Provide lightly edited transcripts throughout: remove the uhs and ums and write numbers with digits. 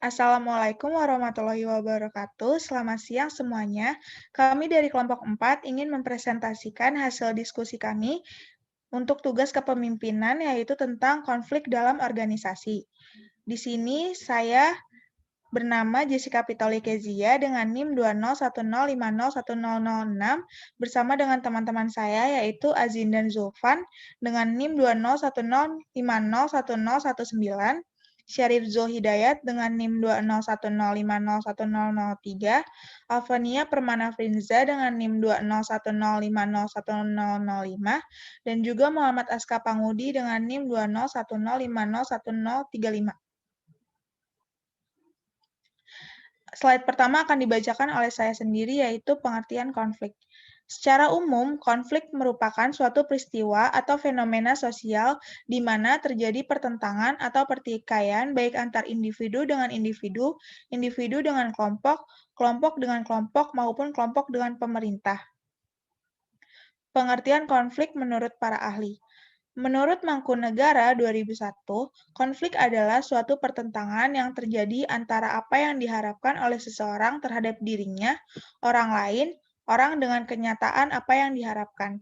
Assalamualaikum warahmatullahi wabarakatuh. Selamat siang semuanya. Kami dari kelompok 4 ingin mempresentasikan hasil diskusi kami untuk tugas kepemimpinan, yaitu tentang konflik dalam organisasi. Di sini saya bernama Jessica Pitoli Kezia dengan NIM 20105010006 bersama dengan teman-teman saya yaitu Azin dan Zulfan dengan NIM 20105011019, Syarif Zul Hidayat dengan NIM 20105010003, Alfania Permana Frinza dengan NIM 20105010005, dan juga Muhammad Aska Pangudi dengan NIM 201050135. Slide pertama akan dibacakan oleh saya sendiri, yaitu pengertian konflik. Secara umum, konflik merupakan suatu peristiwa atau fenomena sosial di mana terjadi pertentangan atau pertikaian baik antar individu dengan individu, individu dengan kelompok, kelompok dengan kelompok, maupun kelompok dengan pemerintah. Pengertian konflik menurut para ahli. Menurut Mangkunegara 2001, konflik adalah suatu pertentangan yang terjadi antara apa yang diharapkan oleh seseorang terhadap dirinya, orang lain, orang dengan kenyataan apa yang diharapkan.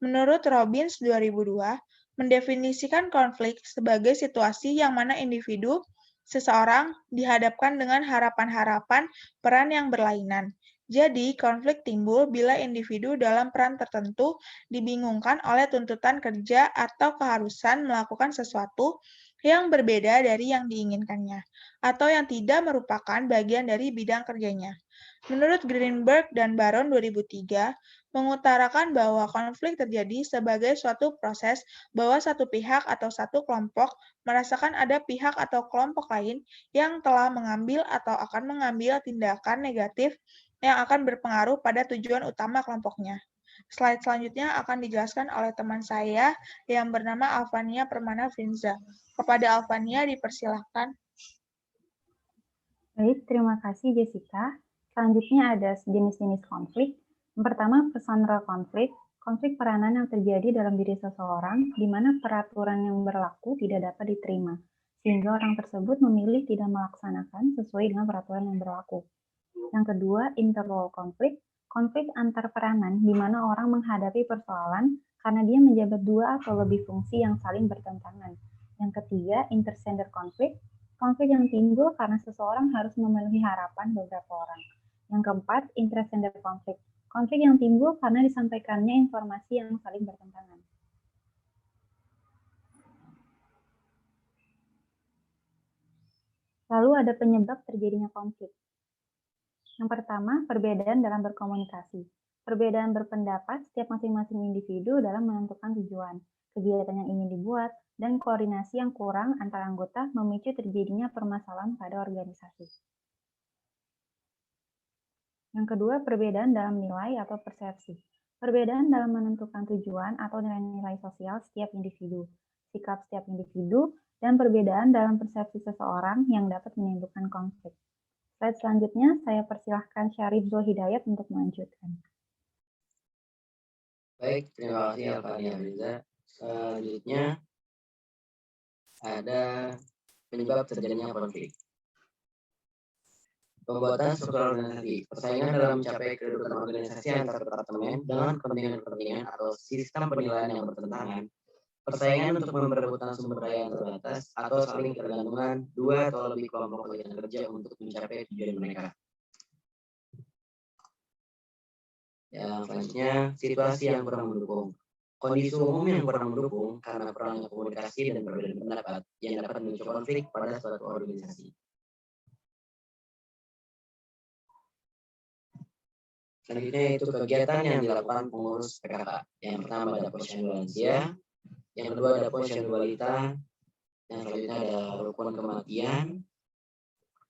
Menurut Robbins 2002, mendefinisikan konflik sebagai situasi yang mana individu, seseorang, dihadapkan dengan harapan-harapan peran yang berlainan. Jadi, konflik timbul bila individu dalam peran tertentu dibingungkan oleh tuntutan kerja atau keharusan melakukan sesuatu yang berbeda dari yang diinginkannya, atau yang tidak merupakan bagian dari bidang kerjanya. Menurut Greenberg dan Baron 2003, mengutarakan bahwa konflik terjadi sebagai suatu proses bahwa satu pihak atau satu kelompok merasakan ada pihak atau kelompok lain yang telah mengambil atau akan mengambil tindakan negatif yang akan berpengaruh pada tujuan utama kelompoknya. Slide selanjutnya akan dijelaskan oleh teman saya yang bernama Alfania Permana Frinza. Kepada Alfania dipersilahkan. Baik, terima kasih Jessica. Selanjutnya ada jenis-jenis konflik. Yang pertama, personal konflik. Konflik peranan yang terjadi dalam diri seseorang, di mana peraturan yang berlaku tidak dapat diterima, sehingga orang tersebut memilih tidak melaksanakan sesuai dengan peraturan yang berlaku. Yang kedua, interrole konflik. Konflik antar peranan, di mana orang menghadapi persoalan karena dia menjabat dua atau lebih fungsi yang saling bertentangan. Yang ketiga, intergender konflik. Konflik yang timbul karena seseorang harus memenuhi harapan beberapa orang. Yang keempat, intragender konflik. Konflik yang timbul karena disampaikannya informasi yang saling bertentangan. Lalu ada penyebab terjadinya konflik. Yang pertama, perbedaan dalam berkomunikasi. Perbedaan berpendapat setiap masing-masing individu dalam menentukan tujuan, kegiatan yang ingin dibuat, dan koordinasi yang kurang antara anggota memicu terjadinya permasalahan pada organisasi. Yang kedua, perbedaan dalam nilai atau persepsi. Perbedaan dalam menentukan tujuan atau nilai-nilai sosial setiap individu, sikap setiap individu, dan perbedaan dalam persepsi seseorang yang dapat menimbulkan konflik. Slide selanjutnya, saya persilahkan Syarif Zul Hidayat untuk melanjutkan. Baik, terima kasih Alfania Riza. Selanjutnya ada penyebab terjadinya konflik. Pembuatan struktur organisasi, persaingan dalam mencapai kedudukan organisasi antar departemen dengan kepentingan-kepentingan atau sistem penilaian yang bertentangan, persaingan untuk memperebutkan sumber daya yang terbatas atau saling ketergantungan dua atau lebih kelompok kegiatan kerja untuk mencapai tujuan mereka. Yang selanjutnya, situasi yang kurang mendukung. Kondisi umum yang kurang mendukung karena kurangnya komunikasi dan perbedaan pendapat yang dapat memicu konflik pada suatu organisasi. Selanjutnya itu kegiatan yang dilakukan pengurus PKK. Yang pertama ada posyandu lansia, yang kedua ada posyandu balita, yang selanjutnya ada rukun kematian,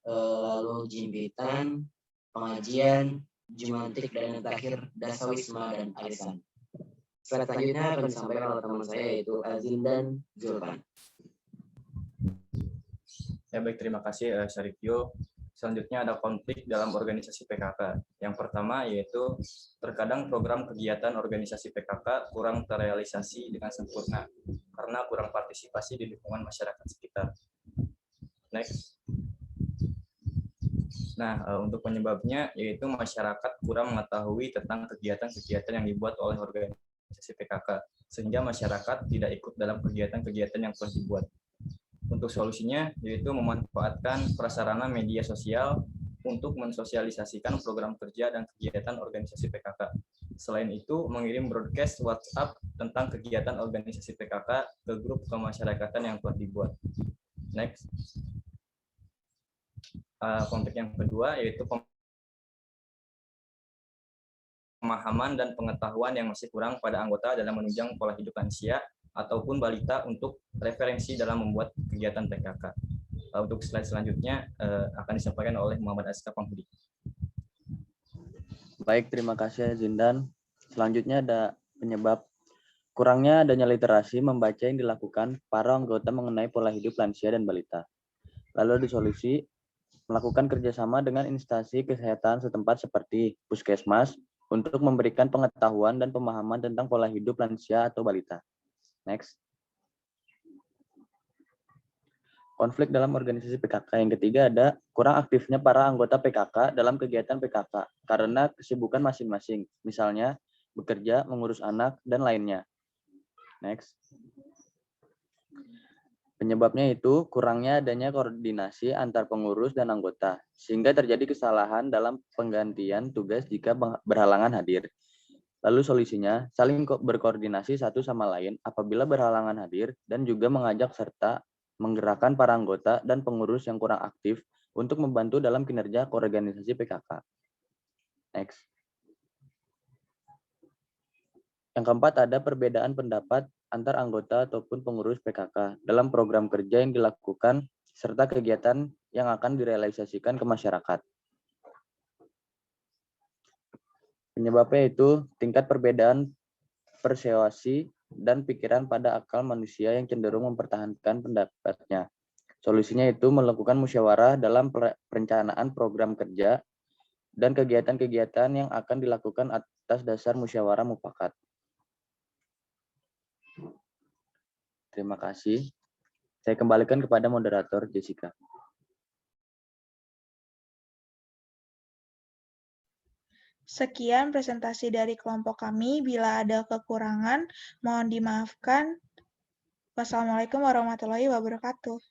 lalu jimpitan, pengajian, jumantik, dan yang terakhir dasawisma dan arisan. Selanjutnya akan disampaikan oleh teman saya yaitu Azin dan Zulfan. Ya baik, terima kasih Syarifio. Selanjutnya ada konflik dalam organisasi PKK. Yang pertama yaitu terkadang program kegiatan organisasi PKK kurang terrealisasi dengan sempurna karena kurang partisipasi di lingkungan masyarakat sekitar. Next. Nah, untuk penyebabnya yaitu masyarakat kurang mengetahui tentang kegiatan-kegiatan yang dibuat oleh organisasi PKK, sehingga masyarakat tidak ikut dalam kegiatan-kegiatan yang telah dibuat. Untuk solusinya yaitu memanfaatkan prasarana media sosial untuk mensosialisasikan program kerja dan kegiatan organisasi PKK. Selain itu, mengirim broadcast WhatsApp tentang kegiatan organisasi PKK ke grup kemasyarakatan yang telah dibuat. Next. Konflik yang kedua yaitu pemahaman dan pengetahuan yang masih kurang pada anggota dalam menunjang pola hidup lansia ataupun balita untuk referensi dalam membuat kegiatan PKK. Untuk slide selanjutnya akan disampaikan oleh Muhammad Aska Panghudi. Baik, terima kasih Zindan. Selanjutnya ada penyebab kurangnya adanya literasi membaca yang dilakukan para anggota mengenai pola hidup lansia dan balita. Lalu ada solusi, melakukan kerjasama dengan instansi kesehatan setempat seperti puskesmas untuk memberikan pengetahuan dan pemahaman tentang pola hidup lansia atau balita. Next. Konflik dalam organisasi PKK. Yang ketiga ada kurang aktifnya para anggota PKK dalam kegiatan PKK karena kesibukan masing-masing, misalnya bekerja, mengurus anak, dan lainnya. Next. Penyebabnya itu kurangnya adanya koordinasi antar pengurus dan anggota, sehingga terjadi kesalahan dalam penggantian tugas jika berhalangan hadir. Lalu solusinya, saling berkoordinasi satu sama lain apabila berhalangan hadir dan juga mengajak serta menggerakkan para anggota dan pengurus yang kurang aktif untuk membantu dalam kinerja koorganisasi PKK. Next. Yang keempat ada perbedaan pendapat antar anggota ataupun pengurus PKK dalam program kerja yang dilakukan serta kegiatan yang akan direalisasikan ke masyarakat. Penyebabnya itu tingkat perbedaan persuasi dan pikiran pada akal manusia yang cenderung mempertahankan pendapatnya. Solusinya itu melakukan musyawarah dalam perencanaan program kerja dan kegiatan-kegiatan yang akan dilakukan atas dasar musyawarah mufakat. Terima kasih. Saya kembalikan kepada moderator Jessica. Sekian presentasi dari kelompok kami. Bila ada kekurangan, mohon dimaafkan. Wassalamualaikum warahmatullahi wabarakatuh.